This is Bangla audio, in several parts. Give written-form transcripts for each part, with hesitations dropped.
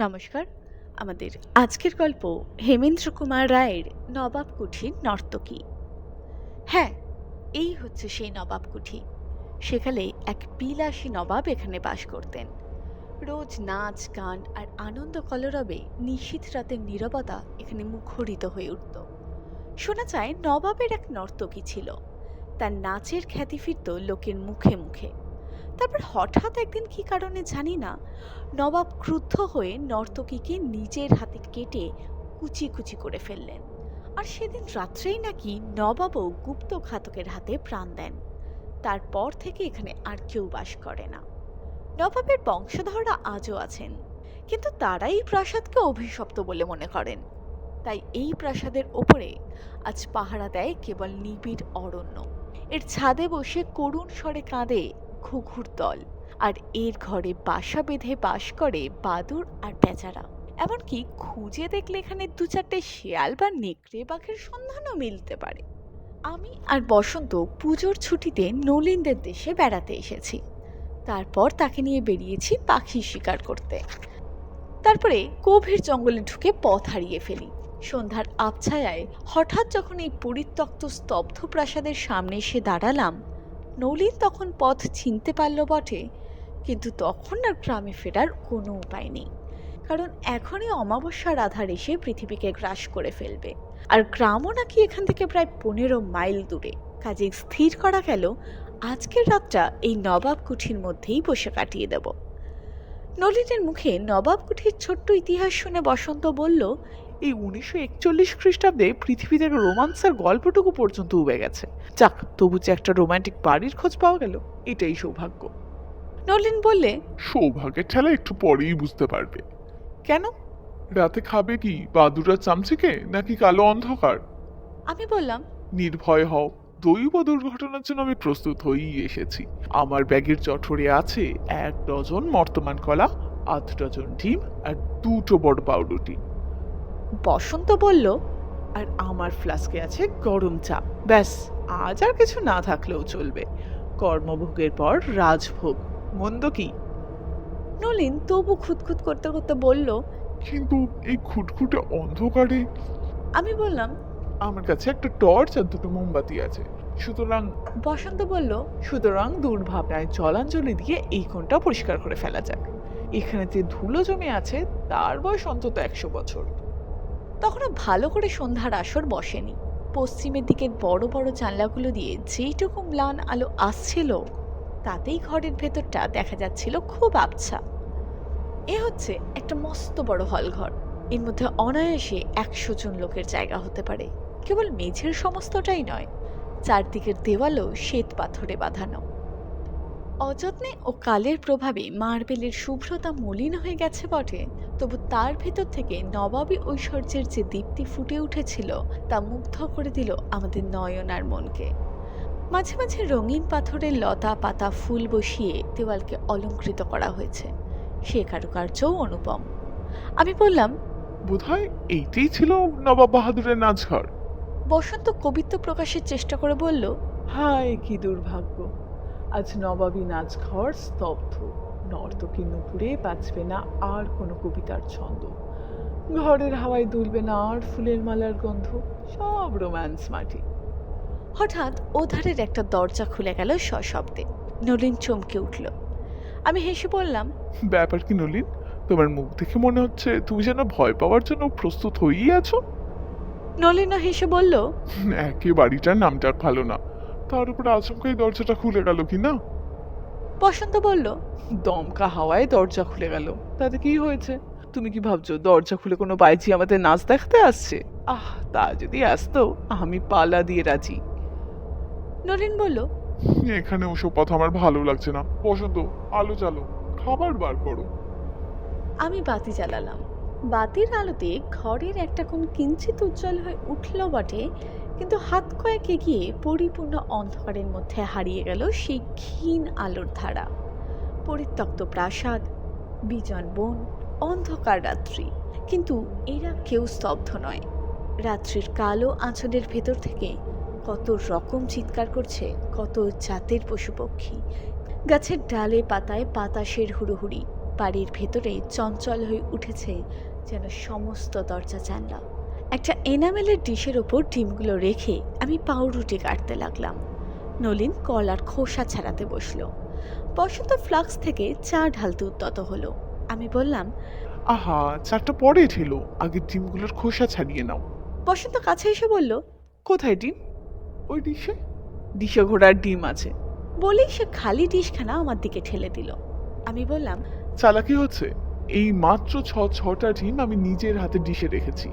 নমস্কার। আমাদের আজকের গল্প হেমেন্দ্র কুমার রায়ের নবাব কুঠির নর্তকী। হ্যাঁ, এই হচ্ছে সেই নবাব কুঠি। সেকালে এক বিলাসী নবাব এখানে বাস করতেন। রোজ নাচ গান আর আনন্দ কলরবে নিশীথ রাতের নীরবতা এখানে মুখরিত হয়ে উঠত। শোনা যায় নবাবের এক নর্তকী ছিল। তার নাচের খ্যাতি ফিরত লোকের মুখে মুখে। তারপর হঠাৎ একদিন কি কারণে জানি না, নবাব ক্রুদ্ধ হয়ে নর্তকীকে নিজের হাতে কেটে কুচি কুচি করে ফেললেন। আর সেদিন রাত্রেই নাকি নবাবও গুপ্ত ঘাতকের হাতে প্রাণ দেন। তারপর থেকে এখানে আর কেউ বাস করে না। নবাবের বংশধররা আজও আছেন, কিন্তু তারা এই প্রাসাদকে অভিশপ্ত বলে মনে করেন। তাই এই প্রাসাদের ওপরে আজ পাহারা দেয় কেবল নিবিড় অরণ্য। এর ছাদে বসে করুণ স্বরে কাঁদে ঘুঘুর দল। আর এর ঘরে বাসা বেঁধে বাস করে বাদুড় আর বেচারা। এমনকি খুঁজে দেখলে এখানে দু চারটে শেয়াল বা নেকড়ে বাঘের সন্ধানও মিলতে পারে। আমি আর বসন্ত পুজোর ছুটিতে নলিনদের দেশে বেড়াতে এসেছি। তারপর তাকে নিয়ে বেরিয়েছি পাখি শিকার করতে। তারপরে গভীর জঙ্গলে ঢুকে পথ হারিয়ে ফেলি। সন্ধ্যার আবছায়ায় হঠাৎ যখন এই পরিত্যক্ত স্তব্ধ প্রাসাদের সামনে এসে দাঁড়ালাম, নলিন তখন পথ চিনতে পারল বটে, কিন্তু তখন আর গ্রামে ফেরার কোনো উপায় নেই। কারণ এখনই অমাবস্যার আধার এসে পৃথিবীকে গ্রাস করে ফেলবে। আর গ্রামও নাকি এখান থেকে প্রায় 15 মাইল দূরে। কাজে স্থির করা গেল আজকের রাতটা এই নবাব কুঠির মধ্যেই বসে কাটিয়ে দেব। নলিনের মুখে নবাব কুঠির ছোট্ট ইতিহাস শুনে বসন্ত বলল, এই 1941 খ্রিস্টাব্দে পৃথিবী থেকে রোমান্সের গল্পটুকু পর্যন্ত উবে গেছে। যাক, তবু যে একটা রোমান্টিক বাড়ির খোঁজ পাওয়া গেল, এটাই সৌভাগ্য। নলিন বললে, সৌভাগ্যের ঠেলা একটু পরেই বুঝতে পারবে। কেন? রাতে খাবে কি, বাদুড়া চামচিকে নাকি কালো অন্ধকার? আমি বললাম, নির্ভয় হও, দৈব দুর্ঘটনার জন্য আমি প্রস্তুত হয়েই এসেছি। আমার ব্যাগের চঠরে আছে 1 ডজন মর্তমান কলা, 8 ডজন ডিম আর 2টো বড় পাউরুটি। বসন্ত বলল, আর আমার ফ্লাস্কে আছে গরম চা। ব্যাস, আজ আর কিছু না থাকলেও চলবে। কর্মভোগের পর রাজভোগ, মন্দ কি? নলিন তবু খুঁতখুত করতে করতে বলল, কিন্তু এই খুটখুটে অন্ধকারে আমি বললাম, আমার কাছে একটা টর্চ আর 2টো মোমবাতি আছে, সুতরাং বসন্ত বলল, সুতরাং দুর্ভাবনায় জলাঞ্জলি দিয়ে এই কোণটা পরিষ্কার করে ফেলা যাক। এখানে যে ধুলো জমে আছে তার বয়স অন্তত 100 বছর। তখনও ভালো করে সন্ধ্যার আসর বসেনি। পশ্চিমের দিকের বড় বড় জানলাগুলো দিয়ে যেইটুকু ম্লান আলো আসছিল, তাতেই ঘরের ভেতরটা দেখা যাচ্ছিল খুব আবছা। এ হচ্ছে একটা মস্ত বড় হল ঘর। এর মধ্যে অনায়াসে 100 জন লোকের জায়গা হতে পারে। কেবল মেঝের সমস্তটাই নয়, চারদিকের দেওয়ালও শ্বেত পাথরে বাঁধানো। অযত্নে ও কালের প্রভাবে মার্বেলের শুভ্রতা মলিন হয়ে গেছে বটে, তবু তার ভেতর থেকে নবাবী ঐশ্বর্যের যে দীপ্তি ফুটে উঠেছিল তা মুগ্ধ করে দিল আমাদের নয়ন আর মনকে। মাঝে মাঝে রঙিন পাথরের লতা পাতা ফুল বসিয়ে দেওয়ালকে অলঙ্কৃত করা হয়েছে। সে কারুকার্যও অনুপম। আমি বললাম, বোধহয় এইটাই ছিল নবাব বাহাদুরের নাচঘর। বসন্ত কবিত্ব প্রকাশের চেষ্টা করে বলল, হায় কি দুর্ভাগ্য! আজ নবাবী নাচঘর স্তব্ধ। নর্তকী নুপুরে বাঁচবে না আর কোনো কবিতার ছন্দ। ঘরের হাওয়ায় দুলবে না আর ফুলের মালার গন্ধ। সব রোম্যান্স মাটি। হঠাৎ ওধারের একটা দরজা খুলে গেল সশব্দে। নলিন চমকে উঠল। আমি হেসে বললাম, ব্যাপার কি নলিন, তোমার মুখ দেখে মনে হচ্ছে তুমি যেন ভয় পাওয়ার জন্য প্রস্তুত হয়েই আছো। নলিনও হেসে বলল, একে বাড়িটার নামটা ভালো না, তার উপর আচমকাই দরজাটা খুলে গেল কি না। বসন্ত বলল, দমকা হাওয়ায় দরজা খুলে গেল, তাতে কি হয়েছে? তুমি কি ভাবছো দরজা খুলে কোনো বাইজি আমাদের নাচ দেখাতে আসছে? আহ, তা যদি আসতো আমি পালা দিয়ে রাজি। নলিন বলল, এখানে ওসব কথা আমার ভালো লাগছে না। বসন্ত, আলো জ্বালো, খাবার বার করো। আমি বাতি জ্বালালাম। বাতির আলোতে ঘরের একটা কোণ কিঞ্চিত উজ্জ্বল হয়ে উঠল বটে, কিন্তু হাত কয়েক এগিয়ে পরিপূর্ণ অন্ধকারের মধ্যে হারিয়ে গেল সেই ক্ষীণ আলোর ধারা। পরিত্যক্ত প্রাসাদ, বিজন বন, অন্ধকার রাত্রি, কিন্তু এরা কেউ স্তব্ধ নয়। রাত্রির কালো আঁচলের ভেতর থেকে কত রকম চিৎকার করছে কত জাতের পশু পক্ষী। গাছের ডালে পাতায় বাতাসের হুড়োহুড়ি, বাড়ির ভেতরে চঞ্চল হয়ে উঠেছে যেন সমস্ত দরজা জানলা। একটা এনামেলের ডিশের ওপর ডিমগুলো রেখে আমি পাউরুটি কাটতে লাগলাম। নলিন কলার খোসা ছাড়াতে বসলো। বসন্ত ফ্লাক্স থেকে চা ঢালতে উদ্যত হলো। আমি বললাম, আহা, চারটা পরে ঢেলো, আগে ডিমগুলোর খোসা ছাড়িয়ে নাও। বসন্ত কাছে এসে বলল, কোথায় ডিম? ওই ডিশে। দিশে ঘোড়ার ডিম আছে। বলেই সে খালি ডিশখানা আমার দিকে ঠেলে দিল। আমি বললাম, চালাকি হচ্ছে। এই মাত্র ছটা ডিম আমি নিজের হাতে ডিশে রেখেছি।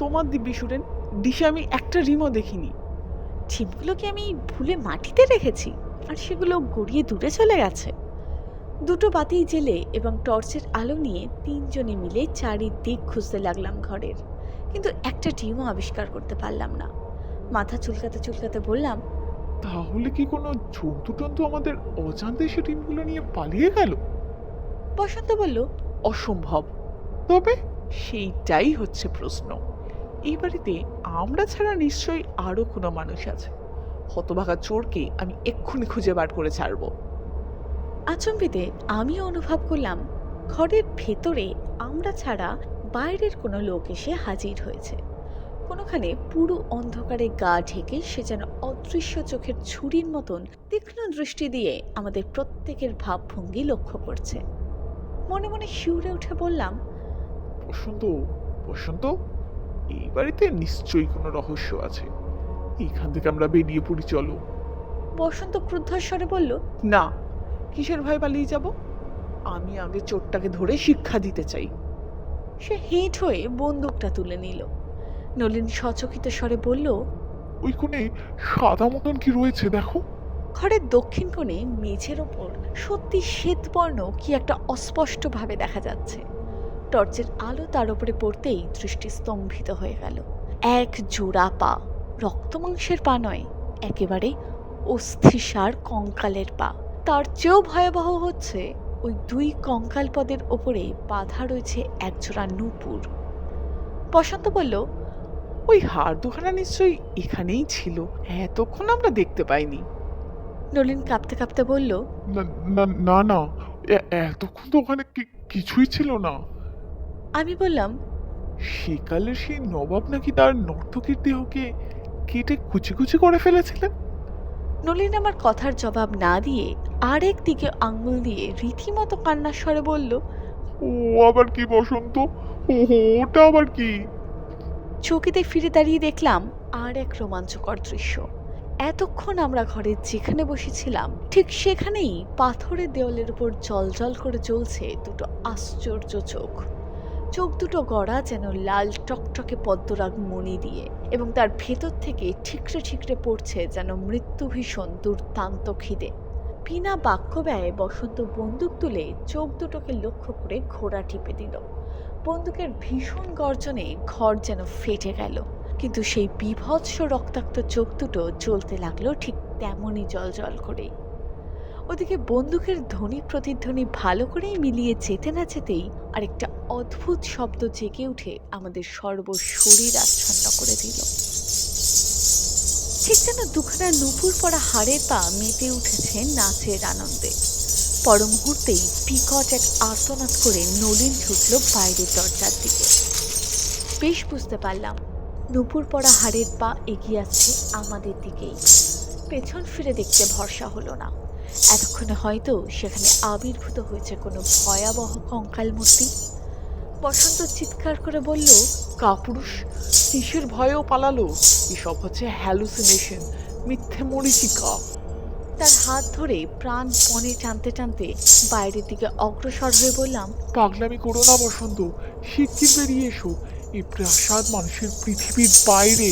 তোমার দিব্যি সুরেন, ডিশে আমি একটা ডিমও দেখিনি। ডিমগুলোকে আমি ভুলে মাটিতে রেখেছি আর সেগুলো গড়িয়ে দূরে চলে গেছে। দুটো বাতি জেলে এবং টর্চের আলো নিয়ে তিনজনে মিলে চারিদিক খুঁজতে লাগলাম ঘরের, কিন্তু একটা ডিমও আবিষ্কার করতে পারলাম না। মাথা চুলকাতে চুলকাতে বললাম, তাহলে কি কোনো জন্তু আমাদের অজান্তে সে ডিমগুলো নিয়ে পালিয়ে গেল? বসন্ত বলল, অসম্ভব। তবে সেইটাই হচ্ছে প্রশ্ন। এই বাড়িতে আমরা ছাড়া নিশ্চয়ই আরো কোনো মানুষ আছে। হতভাগা চোরকে আমি এক্ষুনি খুঁজে বার করে ছাড়বো। আচম্বিতে আমিও অনুভব করলাম ঘরের ভেতরে আমরা ছাড়া বাইরের কোনো লোক এসে হাজির হয়েছে। কোনোখানে পুরো অন্ধকারে গা ঢেকে সে যেন অদৃশ্য চোখের ছুরির মতন তীক্ষ্ণ দৃষ্টি দিয়ে আমাদের প্রত্যেকের ভাবভঙ্গি লক্ষ্য করছে। মনে মনে শিউরে উঠে বললাম, বসন্ত, বসন্ত, এই বাড়িতে নিশ্চয়ই কোনো রহস্য আছে। এখান থেকে আমরা বেরিয়ে পড়ি, চলো। বসন্ত ক্রুদ্ধস্বরে বলল, না, কিসের ভয় পালিয়ে যাব? আমি আগে চোরটাকে ধরে শিক্ষা দিতে চাই। সে হেঁট হয়ে বন্দুকটা তুলে নিল। নলিন সচকিত স্বরে বলল, ওই কোণে সাদা মতন কি রয়েছে দেখো। ঘরের দক্ষিণ কোণে মেঝের ওপর সত্যি শ্বেতবর্ণ কি একটা অস্পষ্টভাবে দেখা যাচ্ছে। টর্চের আলো তার উপরে পড়তেই দৃষ্টি স্তম্ভিত হয়ে গেল। এক জোড়া পা, রক্তমাংসের পা নয়, একেবারে অস্থিসার কঙ্কালের পা। তার চেয়েও ভয়াবহ হচ্ছে ওই দুই কঙ্কাল পদের ওপরে বাঁধা রয়েছে একজোড়া নূপুর। বসন্ত বলল, ওই হাড় দুখানা নিশ্চয়ই এখানেই ছিল, এতক্ষণ আমরা দেখতে পাইনি। নলিন কাঁপতে কাঁপতে বলল, না না না না, এতক্ষণ তো ওখানে কিছুই ছিল না। আমি বললাম, সেকালের সেই নবাব নাকি তার নর্তকীর দেহকে কেটে কুচি কুচি করে ফেলেছিলেন। নলিন আমার কথার জবাব না দিয়ে আরেক দিকে আঙ্গুল দিয়ে রীতিমতো কান্নার স্বরে বলল, ও আবার কি বসন্ত? ও, ওটা আবার কি? চৌকিতে ফিরে দাঁড়িয়ে দেখলাম আর এক রোমাঞ্চকর দৃশ্য। এতক্ষণ আমরা ঘরে যেখানে বসেছিলাম ঠিক সেখানেই পাথরের দেওয়ালের উপর জলজল করে জ্বলছে দুটো আশ্চর্য চোখ। চোখ দুটো গড়া যেন লাল টকটকে পদ্মরাগ মণি দিয়ে, এবং তার ভেতর থেকে ঠিকরে ঠিকরে পড়ছে যেন মৃত্যু ভীষণ দুর্দান্ত খিদে। বিনা বাক্য ব্যয়ে বসন্ত বন্দুক তুলে চোখ দুটোকে লক্ষ্য করে ঘোড়া টিপে দিল। বন্দুকের ভীষণ গর্জনে ঘর যেন ফেটে গেল, কিন্তু সেই বীভৎস রক্তাক্ত চোখ দুটো জ্বলতে লাগলো ঠিক তেমনই জলজল করেই। ওদিকে বন্দুকের ধ্বনি প্রতিধ্বনি ভালো করেই মিলিয়ে যেতে না যেতেই আরেকটা অদ্ভুত শব্দ জেগে উঠে আমাদের সর্বশরীর আচ্ছন্ন করে দিল। ঠিক যেন দুখানা নুপুর পরা হাড়ের পা মেতে উঠেছে নাচের আনন্দে। পর মুহূর্তেই বিকট এক আর্তনাদ করে নলিন ছুটল বাইরের দরজার দিকে। বেশ বুঝতে পারলাম নুপুর পরা হাড়ের পা এগিয়ে আসছে আমাদের দিকেই। পেছন ফিরে দেখতে ভরসা হলো না। এতক্ষণে হয়তো সেখানে আবির্ভূত হয়েছে কোনো ভয়াবহ কঙ্কাল মূর্তি। বসন্ত চিৎকার করে বলল, কাপুরুষ, কিসের ভয়েও পালালো? এসব হচ্ছে হ্যালুসিনেশন, মিথ্যে মরিচিকা। তার হাত ধরে প্রাণপণে টানতে টানতে বাইরের দিকে অগ্রসর হয়ে বললাম, পাগলামি করো না বসন্ত, শিগগির বেরিয়ে এসো। এই প্রাসাদ মানুষের পৃথিবীর বাইরে।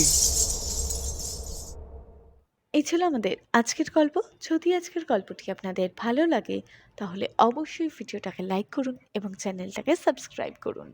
এই ছিল আমাদের আজকের গল্প। যদি আজকের গল্পটি আপনাদের ভালো লাগে তাহলে অবশ্যই ভিডিওটাকে লাইক করুন এবং চ্যানেলটাকে সাবস্ক্রাইব করুন।